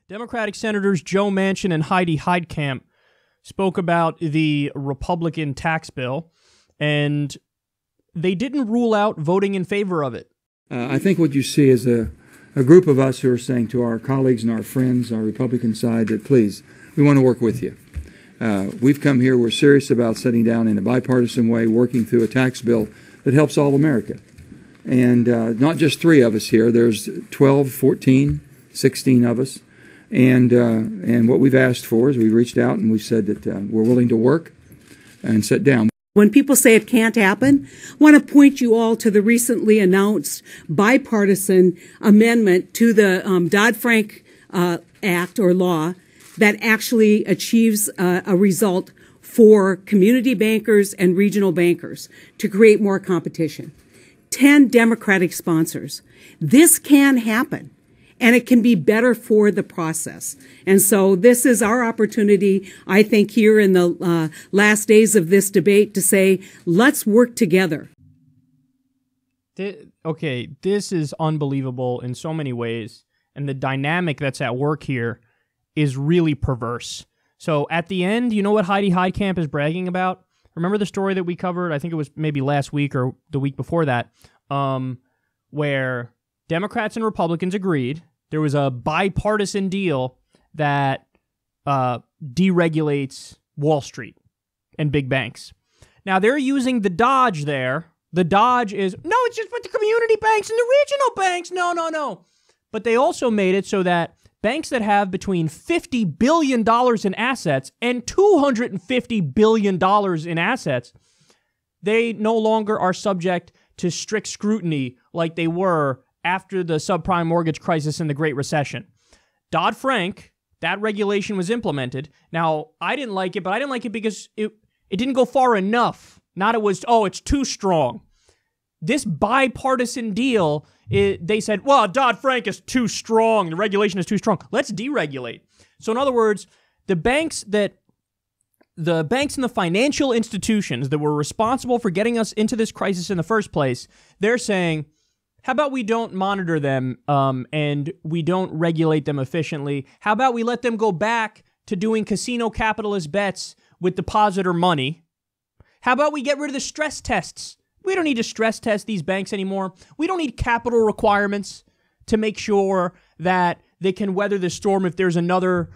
Democratic Senators Joe Manchin and Heidi Heitkamp spoke about the Republican tax bill, and they didn't rule out voting in favor of it. I think what you see is a group of us who are saying to our colleagues and our friends, our Republican side, that please, we want to work with you. We've come here, we're serious about sitting down in a bipartisan way, working through a tax bill that helps all America. And not just 3 of us here, there's 12, 14, 16 of us. And what we've asked for is we reached out and we said that we're willing to work and sit down. When people say it can't happen, I want to point you all to the recently announced bipartisan amendment to the Dodd-Frank Act or law that actually achieves a result for community bankers and regional bankers to create more competition. 10 Democratic sponsors. This can happen. And it can be better for the process. And so this is our opportunity, I think, here in the last days of this debate to say, let's work together. Okay, this is unbelievable in so many ways. And the dynamic that's at work here is really perverse. So at the end, you know what Heidi Heitkamp is bragging about? Remember the story that we covered? I think it was maybe last week or the week before that, where Democrats and Republicans agreed. There was a bipartisan deal that deregulates Wall Street and big banks. Now, they're using the dodge there. The dodge is, no, it's just with the community banks and the regional banks. No. But they also made it so that banks that have between $50 billion in assets and $250 billion in assets, they no longer are subject to strict scrutiny like they were after the subprime mortgage crisis and the Great Recession. Dodd-Frank, that regulation was implemented. Now, I didn't like it, but I didn't like it because it didn't go far enough. Not it was, oh, it's too strong. This bipartisan deal, they said, well, Dodd-Frank is too strong. The regulation is too strong. Let's deregulate. So in other words, the banks and the financial institutions that were responsible for getting us into this crisis in the first place, they're saying, how about we don't monitor them and we don't regulate them efficiently? How about we let them go back to doing casino capitalist bets with depositor money? How about we get rid of the stress tests? We don't need to stress test these banks anymore. We don't need capital requirements to make sure that they can weather the storm if there's another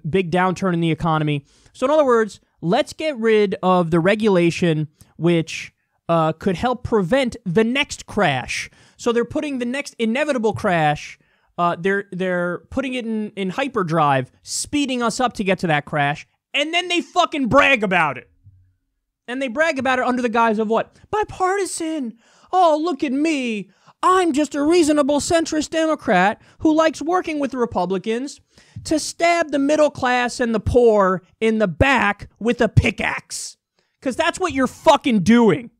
big downturn in the economy. So in other words, let's get rid of the regulation which could help prevent the next crash. So they're putting the next inevitable crash, they're putting it in hyperdrive, speeding us up to get to that crash, and then they fucking brag about it. And they brag about it under the guise of what? Bipartisan. Oh, look at me. I'm just a reasonable centrist Democrat who likes working with the Republicans to stab the middle class and the poor in the back with a pickaxe. Because that's what you're fucking doing.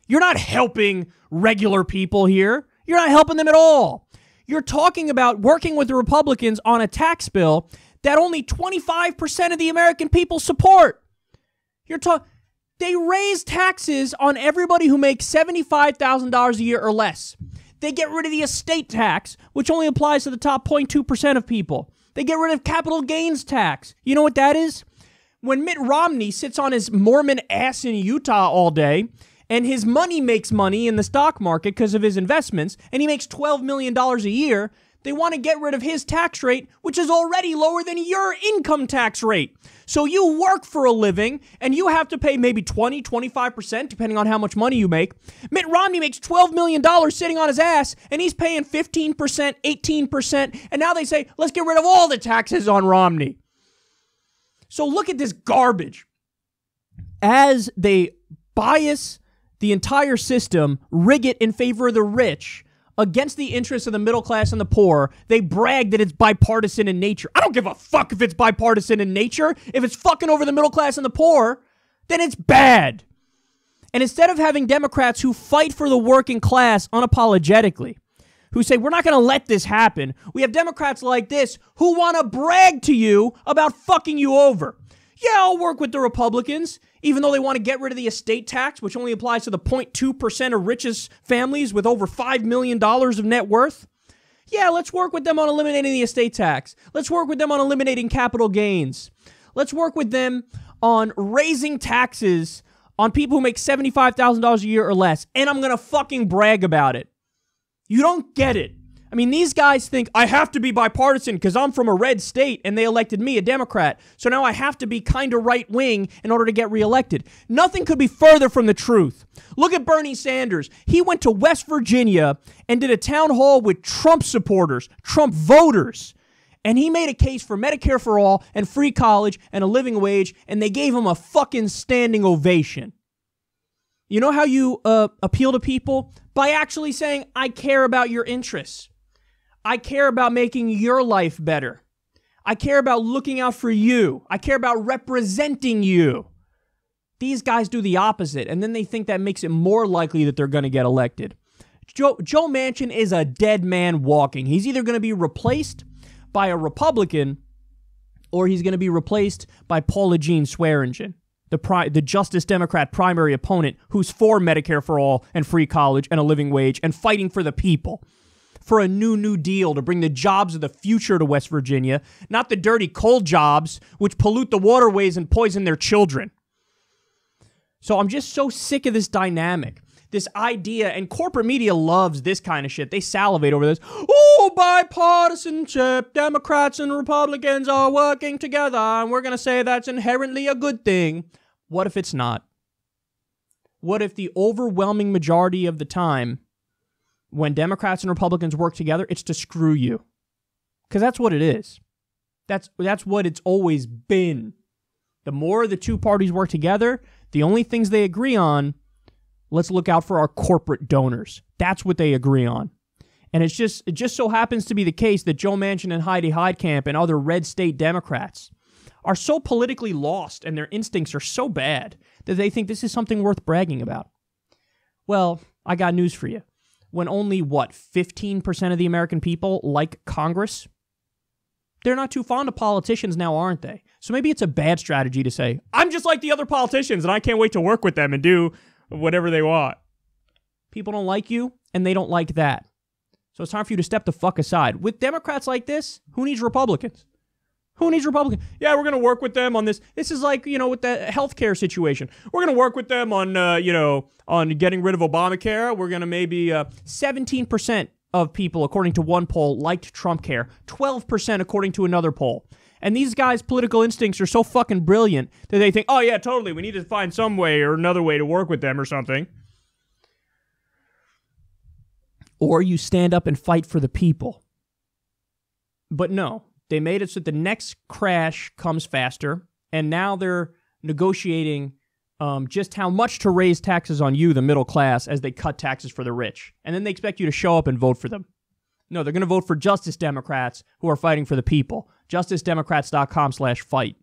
You're not helping regular people here. You're not helping them at all. You're talking about working with the Republicans on a tax bill that only 25% of the American people support. They raise taxes on everybody who makes $75,000 a year or less. They get rid of the estate tax, which only applies to the top 0.2% of people. They get rid of capital gains tax. You know what that is? When Mitt Romney sits on his Mormon ass in Utah all day, and his money makes money in the stock market because of his investments, and he makes $12 million a year, they want to get rid of his tax rate, which is already lower than your income tax rate. So you work for a living, and you have to pay maybe 20, 25%, depending on how much money you make. Mitt Romney makes $12 million sitting on his ass, and he's paying 15%, 18%, and now they say, let's get rid of all the taxes on Romney. So look at this garbage. As they bias the entire system, rig it in favor of the rich, against the interests of the middle class and the poor, they brag that it's bipartisan in nature. I don't give a fuck if it's bipartisan in nature. If it's fucking over the middle class and the poor, then it's bad. And instead of having Democrats who fight for the working class unapologetically, who say, we're not going to let this happen, we have Democrats like this who want to brag to you about fucking you over. Yeah, I'll work with the Republicans, even though they want to get rid of the estate tax, which only applies to the 0.2% of richest families with over $5 million of net worth. Yeah, let's work with them on eliminating the estate tax. Let's work with them on eliminating capital gains. Let's work with them on raising taxes on people who make $75,000 a year or less. And I'm going to fucking brag about it. You don't get it. I mean, these guys think I have to be bipartisan because I'm from a red state and they elected me, a Democrat. So now I have to be kind of right-wing in order to get reelected. Nothing could be further from the truth. Look at Bernie Sanders. He went to West Virginia and did a town hall with Trump supporters, Trump voters. And he made a case for Medicare for all and free college and a living wage, and they gave him a fucking standing ovation. You know how you appeal to people? By actually saying, I care about your interests. I care about making your life better. I care about looking out for you. I care about representing you. These guys do the opposite, and then they think that makes it more likely that they're going to get elected. Joe Manchin is a dead man walking. He's either going to be replaced by a Republican or he's going to be replaced by Paula Jean Swearengin, the Justice Democrat primary opponent who's for Medicare for all and free college and a living wage and fighting for the people. For a new deal to bring the jobs of the future to West Virginia, not the dirty coal jobs which pollute the waterways and poison their children. So I'm just so sick of this dynamic, this idea, and corporate media loves this kind of shit. They salivate over this. Oh, bipartisanship, Democrats and Republicans are working together, and we're going to say that's inherently a good thing. What if it's not? What if the overwhelming majority of the time, when Democrats and Republicans work together, it's to screw you? Because that's what it is. That's what it's always been. The more the two parties work together, the only things they agree on, let's look out for our corporate donors. That's what they agree on. And it just so happens to be the case that Joe Manchin and Heidi Heitkamp and other red state Democrats are so politically lost and their instincts are so bad that they think this is something worth bragging about. Well, I got news for you. When only, 15% of the American people like Congress? They're not too fond of politicians now, aren't they? So maybe it's a bad strategy to say, I'm just like the other politicians and I can't wait to work with them and do whatever they want. People don't like you and they don't like that. So it's time for you to step the fuck aside. With Democrats like this, who needs Republicans? Who needs Republicans? Yeah, we're going to work with them on this. This is like, with the healthcare situation. We're going to work with them on, on getting rid of Obamacare. We're going to maybe 17% of people, according to one poll, liked Trump care. 12% according to another poll. And these guys' political instincts are so fucking brilliant that they think, oh yeah, totally, we need to find some way or another way to work with them or something. Or you stand up and fight for the people. But no. They made it so that the next crash comes faster, and now they're negotiating just how much to raise taxes on you, the middle class, as they cut taxes for the rich. And then they expect you to show up and vote for them. No, they're going to vote for Justice Democrats who are fighting for the people. JusticeDemocrats.com/fight.